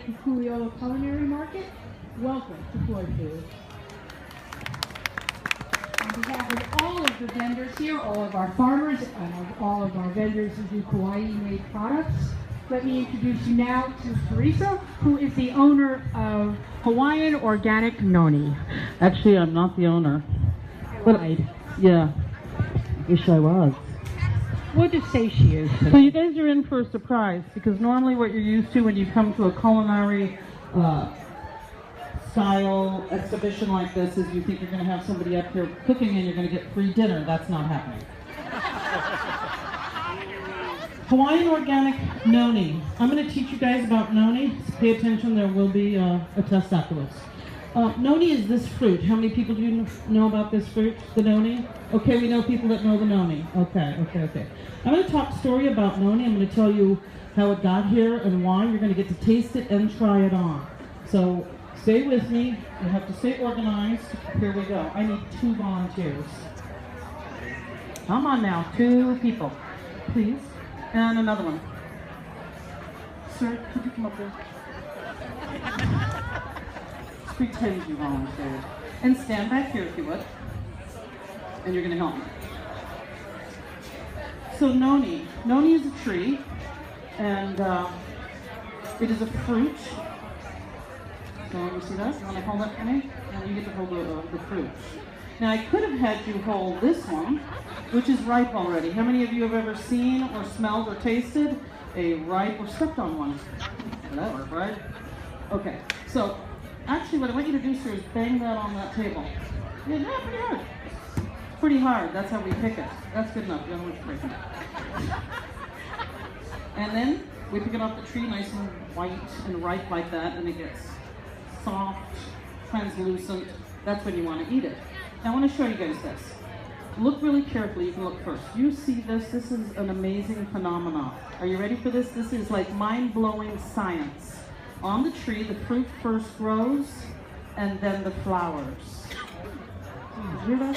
Culinary Market. Welcome to Poipu. On behalf of all of the vendors here, all of our farmers, and all of our vendors who do Kauai-made products, let me introduce you now to Theresa, who is the owner of Hawaiian Organic Noni. Actually, I'm not the owner. But yeah, wish I was. We'll just say she is. So you guys are in for a surprise, because normally what you're used to when you come to a culinary style exhibition like this is you think you're going to have somebody up here cooking and you're going to get free dinner. That's not happening. Hawaiian Organic Noni. I'm going to teach you guys about noni. So pay attention, there will be a test afterwards. Noni is this fruit. How many people do you know about this fruit, the noni? Okay, we know people that know the noni. Okay. I'm going to talk a story about noni. I'm going to tell you how it got here and why. You're going to get to taste it and try it on. So stay with me. You have to stay organized. Here we go. I need 2 volunteers. Come on now, 2 people, please. And another one. Sir, could you come up here? Pretend you volunteered. And stand back here if you would. And you're going to help me. So noni. Noni is a tree. And it is a fruit. So you see that? You want to hold that for me? And you get to hold the fruit. Now I could have had you hold this one, which is ripe already. How many of you have ever seen or smelled or tasted a ripe or stepped on one? That worked, right? Okay. So actually, what I want you to do, sir, is bang that on that table. Yeah, pretty hard. Pretty hard. That's how we pick it. That's good enough. You don't want to break it. And then we pick it off the tree, nice and white and ripe like that, and it gets soft, translucent. That's when you want to eat it. Now I want to show you guys this. Look really carefully. You can look first. You see this? This is an amazing phenomenon. Are you ready for this? This is like mind-blowing science. On the tree, the fruit first grows, and then the flowers. Did you hear that?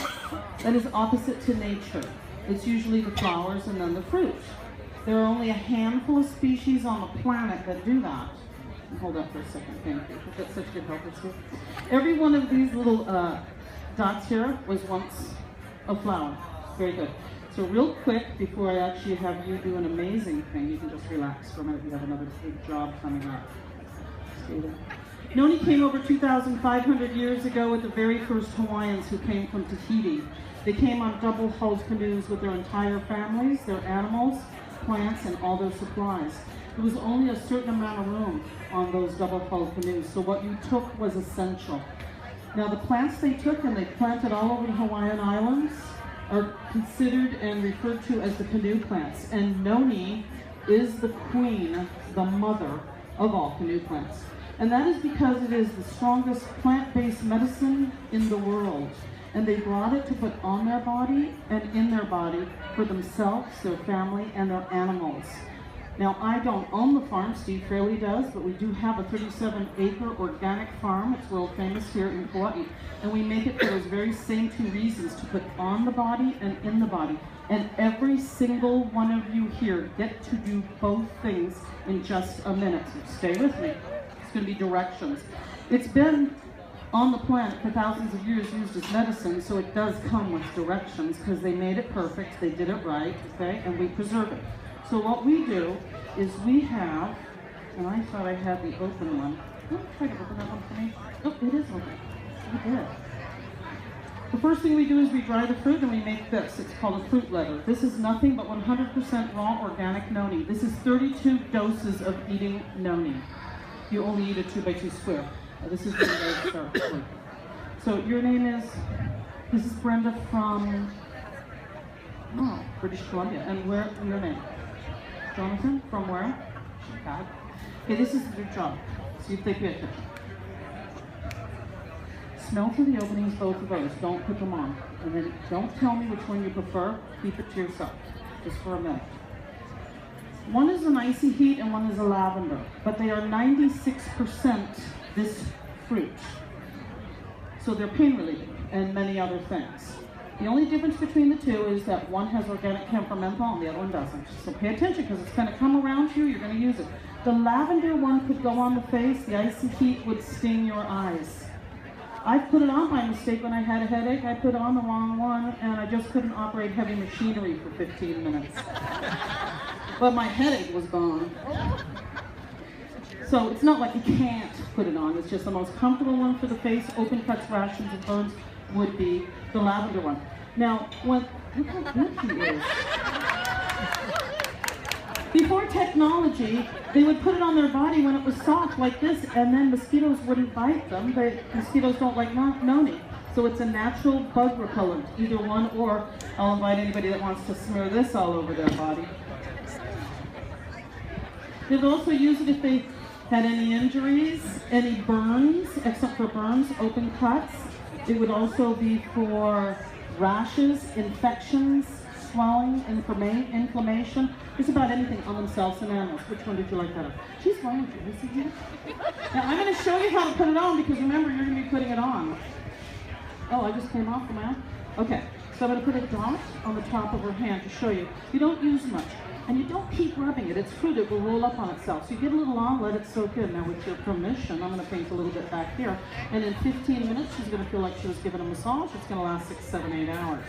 That is opposite to nature. It's usually the flowers and then the fruit. There are only a handful of species on the planet that do that. Hold up for a second, thank you. That's such good help here. Every one of these little dots here was once a flower. Very good. So real quick, before I actually have you do an amazing thing, you can just relax for a minute. We have another big job coming up. Noni came over 2,500 years ago with the very first Hawaiians who came from Tahiti. They came on double-hulled canoes with their entire families, their animals, plants, and all their supplies. There was only a certain amount of room on those double-hulled canoes, so what you took was essential. Now the plants they took and they planted all over the Hawaiian Islands are considered and referred to as the canoe plants. And noni is the queen, the mother of all canoe plants. And that is because it is the strongest plant-based medicine in the world. And they brought it to put on their body and in their body for themselves, their family, and their animals. Now, I don't own the farm, Steve Fraley does, but we do have a 37-acre organic farm. It's world famous here in Hawaii. And we make it for those very same 2 reasons, to put on the body and in the body. And every single one of you here get to do both things in just a minute. So stay with me. It's going to be directions. It's been on the planet for thousands of years used as medicine, so it does come with directions because they made it perfect, they did it right, okay, and we preserve it. So what we do is we have, and I thought I had the open one. Try to open that one for me. Oh, it is open. It is. The first thing we do is we dry the fruit and we make this. It's called a fruit leather. This is nothing but 100% raw organic noni. This is 32 doses of eating noni. You only eat a 2x2 square. This is where you start working. So your name is, this is Brenda from British Columbia. And where, your name? Jonathan, from where? Chicago. Okay, this is your job. See if they pay attention. Smell to the openings, both of those. Don't put them on. And then don't tell me which one you prefer. Keep it to yourself, just for a minute. One is an icy heat and one is a lavender, but they are 96% this fruit. So they're pain relieving and many other things. The only difference between the two is that one has organic chamomile and the other one doesn't. So pay attention because it's going to come around you, you're going to use it. The lavender one could go on the face. The icy heat would sting your eyes. I put it on by mistake when I had a headache. I put on the wrong one, and I just couldn't operate heavy machinery for 15 minutes. But my headache was gone. So it's not like you can't put it on. It's just the most comfortable one for the face. Open cuts, rashes, and burns would be the lavender one. Now, look how good she is. Before technology, they would put it on their body when it was soft like this, and then mosquitoes wouldn't bite them. Mosquitoes don't like noni. So it's a natural bug repellent, either one, or I'll invite anybody that wants to smear this all over their body. They would also use it if they had any injuries, any burns, except for burns, open cuts. It would also be for rashes, infections, swelling, inflammation, just about anything on themselves and animals. Which one did you like better? She's fine with you, isn't she? Now I'm going to show you how to put it on, because remember, you're going to be putting it on. Oh, I just came off the mouth? Okay, so I'm going to put a dot on the top of her hand to show you. You don't use much, and you don't keep rubbing it. It's fruit, it will roll up on itself. So you get a little on, let it soak in. Now with your permission, I'm going to paint a little bit back here, and in 15 minutes, she's going to feel like she was given a massage. It's going to last 6, 7, 8 hours.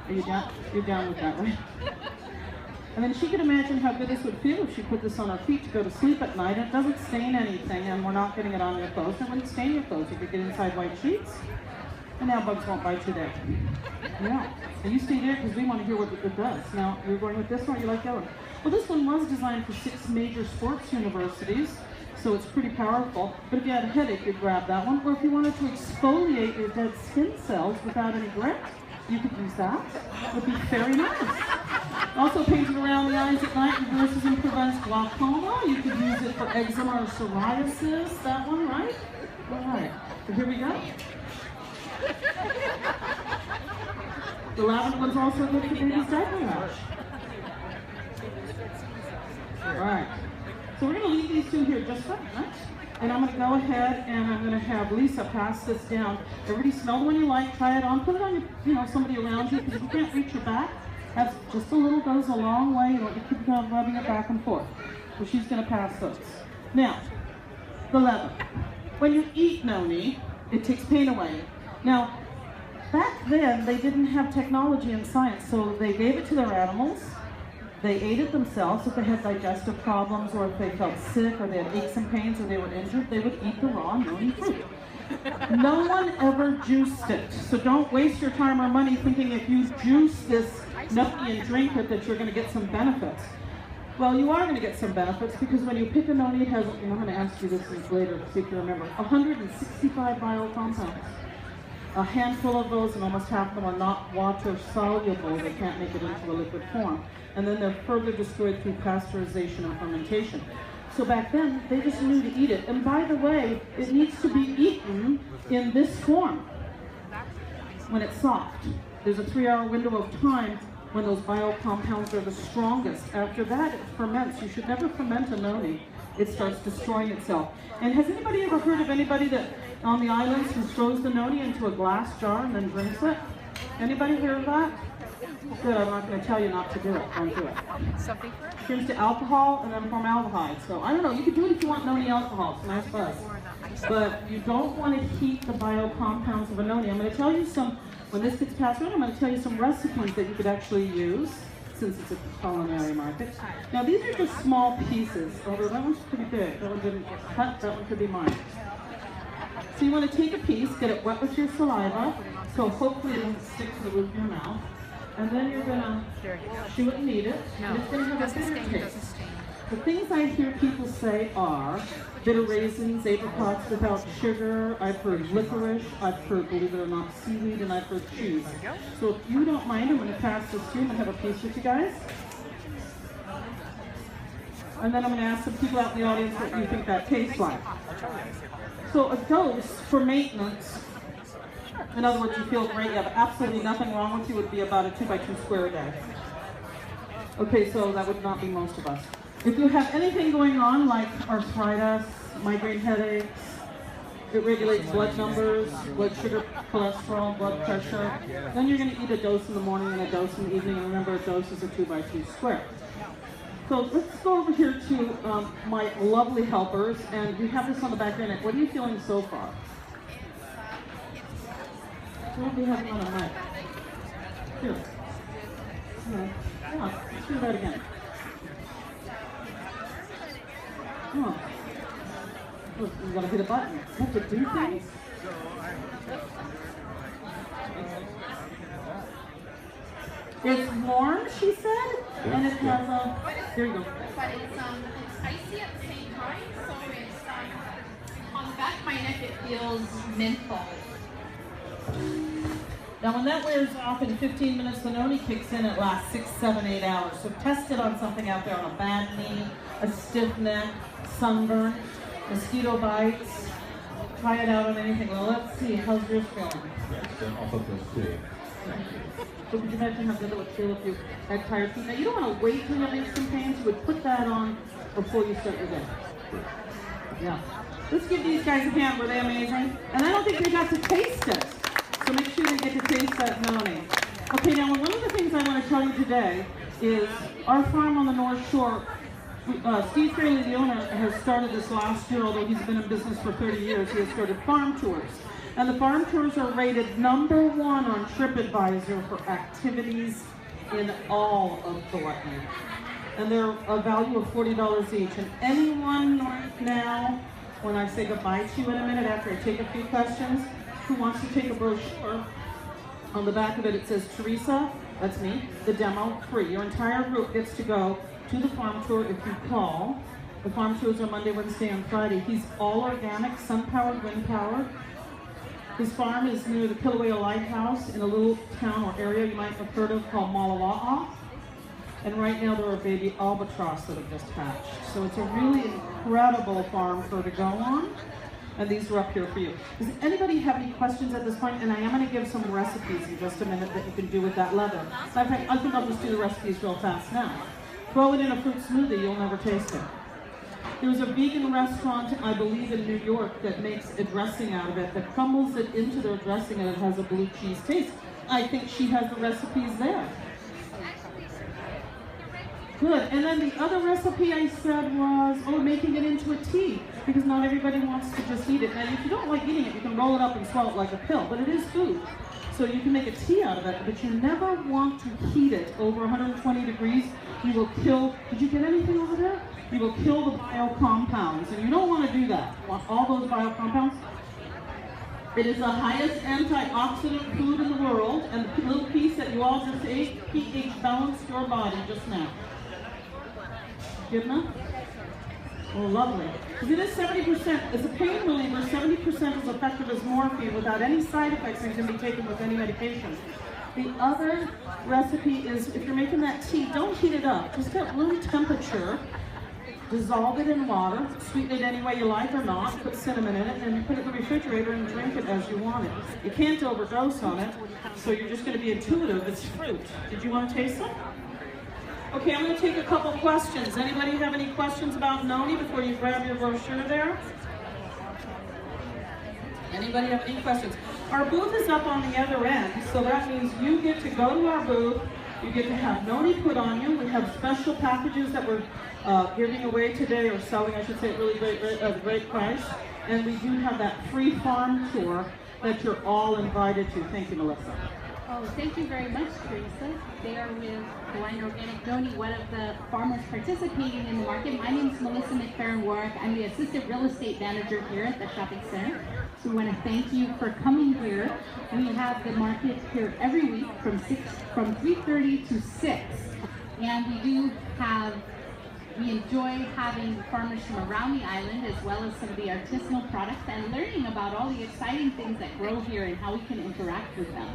Are you down? You're down with that, right? And then she could imagine how good this would feel if she put this on her feet to go to sleep at night. It doesn't stain anything, and we're not getting it on your clothes. It wouldn't stain your clothes. You could get inside white sheets, and now bugs won't bite you there. Yeah. And you stay there because we want to hear what it does. Now, you're going with this one, or you like that one? Well, this one was designed for 6 major sports universities, so it's pretty powerful. But if you had a headache, you'd grab that one. Or if you wanted to exfoliate your dead skin cells without any grit, you could use that. It would be very nice. Also painted around the eyes at night reverses and prevents glaucoma. You could use it for eczema or psoriasis. That one, right? All right. So here we go. The lavender one's also good for baby's diaper rash. All right. So we're going to leave these two here just for a minute. And I'm going to go ahead and I'm going to have Lisa pass this down. Everybody smell the one you like, try it on, put it on your, somebody around you, because if you can't reach your back, that's just a little goes a long way. You don't have to keep rubbing it back and forth. So she's going to pass those. Now, the leather. When you eat noni, it takes pain away. Now, back then, they didn't have technology and science, so they gave it to their animals. They ate it themselves. If they had digestive problems, or if they felt sick, or they had aches and pains, or they were injured, they would eat the raw noni fruit. No one ever juiced it. So don't waste your time or money thinking if you juice this noni and drink it that you're going to get some benefits. Well, you are going to get some benefits, because when you pick a noni, it has, and I'm going to ask you this later to see if you remember, 165 biocompounds. A handful of those, and almost half of them are not water soluble. They can't make it into a liquid form. And then they're further destroyed through pasteurization and fermentation. So back then, they just knew to eat it. And by the way, it needs to be eaten in this form when it's soft. There's a 3-hour window of time when those biocompounds are the strongest. After that, it ferments. You should never ferment a noni. It starts destroying itself. And has anybody ever heard of anybody that on the islands who throws the noni into a glass jar and then drinks it? Anybody hear of that? Good, I'm not going to tell you not to do it. Don't do it. Turns to alcohol and then formaldehyde. So I don't know, you can do it if you want noni alcohol. It's a nice buzz. But you don't want to heat the biocompounds of a noni. I'm going to tell you some, when this gets passed around, I'm going to tell you some recipes that you could actually use, since it's a culinary market. Now these are just small pieces, although that one's pretty big. That one didn't get cut, that one could be mine. So you want to take a piece, get it wet with your saliva, so hopefully it doesn't stick to the roof of your mouth. And then you're going to chew it and eat it, and it's going to have a bitter taste. The things I hear people say are bitter raisins, apricots without sugar, I've heard licorice, I've heard, believe it or not, seaweed, and I've heard cheese. So if you don't mind, I'm going to pass this to you and have a piece with you guys. And then I'm going to ask some people out in the audience what you think that tastes like. So a dose for maintenance, in other words, you feel great, you have absolutely nothing wrong with you, would be about a 2x2 square a day. Okay, so that would not be most of us. If you have anything going on like arthritis, migraine headaches, it regulates blood numbers, blood sugar, cholesterol, blood pressure, then you're going to eat a dose in the morning and a dose in the evening, and remember a dose is a 2x2 square. So let's go over here to my lovely helpers, and we have this on the back end. What are you feeling so far? What do you have on the mic? Here. Yeah, let's do that again. Oh. Look, you gotta hit a button. You have to do things. It's warm, she said, and it has a. There you go. But it's icy at the same time, so it's on the back of my neck. It feels menthol. Now, when that wears off in 15 minutes, the noni kicks in. It lasts 6, 7, 8 hours. So test it on something out there on a bad knee, a stiff neck, sunburn, mosquito bites. Try it out on anything. Well, let's see. How's yours feeling? Yes, then also feels too. So could you imagine how good it would feel if you had tired feet? Now, you don't want to wait till you have some pains. You would put that on before you start your day. Yeah. Let's give these guys a hand. Were they amazing? And I don't think they got to taste it. So make sure they get to taste that noni. Okay, now one of the things I want to tell you today is our farm on the North Shore, Steve Fraley, the owner, has started this last year, although he's been in business for 30 years. He has started farm tours. And the farm tours are rated #1 on TripAdvisor for activities in all of the wetland. And they're a value of $40 each. And anyone right now, when I say goodbye to you in a minute after I take a few questions, who wants to take a brochure, on the back of it, it says Theresa, that's me, the demo, free. Your entire group gets to go to the farm tour if you call. The farm tours are Monday, Wednesday, and Friday. He's all organic, sun-powered, wind-powered. His farm is near the Kilauea Lighthouse in a little town or area you might have heard of called Malawa'a. And right now there are baby albatross that have just hatched. So it's a really incredible farm for her to go on. And these are up here for you. Does anybody have any questions at this point? And I am going to give some recipes in just a minute that you can do with that leather. In fact, I think I'll just do the recipes real fast now. Throw it in a fruit smoothie, you'll never taste it. There's a vegan restaurant, I believe in New York, that makes a dressing out of it, that crumbles it into their dressing and it has a blue cheese taste. I think she has the recipes there. Good, and then the other recipe I said was, making it into a tea, because not everybody wants to just eat it. And if you don't like eating it, you can roll it up and swallow it like a pill, but it is food. So you can make a tea out of it, but you never want to heat it over 120 degrees. You will kill, did you get anything over there? You will kill the biocompounds, and you don't want to do that. You want all those biocompounds? It is the highest antioxidant food in the world, and the little piece that you all just ate, pH balanced your body just now. Good enough? Oh, lovely. Because it is 70%, as a pain reliever, 70% is effective as morphine without any side effects and can be taken with any medication. The other recipe is, if you're making that tea, don't heat it up. Just at room temperature, dissolve it in water, sweeten it any way you like or not, put cinnamon in it, and put it in the refrigerator and drink it as you want it. You can't overdose on it, so you're just going to be intuitive. It's fruit. Did you want to taste some? Okay, I'm going to take a couple questions. Anybody have any questions about noni before you grab your brochure there? Anybody have any questions? Our booth is up on the other end, so that means you get to go to our booth, you get to have noni put on you. We have special packages that we're giving away today, or selling, I should say, at really great price. And we do have that free farm tour that you're all invited to. Thank you, Melissa. Oh, thank you very much, Theresa. There with Hawaiian Organic Noni, one of the farmers participating in the market. My name is Melissa McFerrin-Warwick. I'm the Assistant Real Estate Manager here at the shopping center. So we want to thank you for coming here. We have the market here every week from 3:30 to 6. And we enjoy having farmers from around the island, as well as some of the artisanal products, and learning about all the exciting things that grow here and how we can interact with them.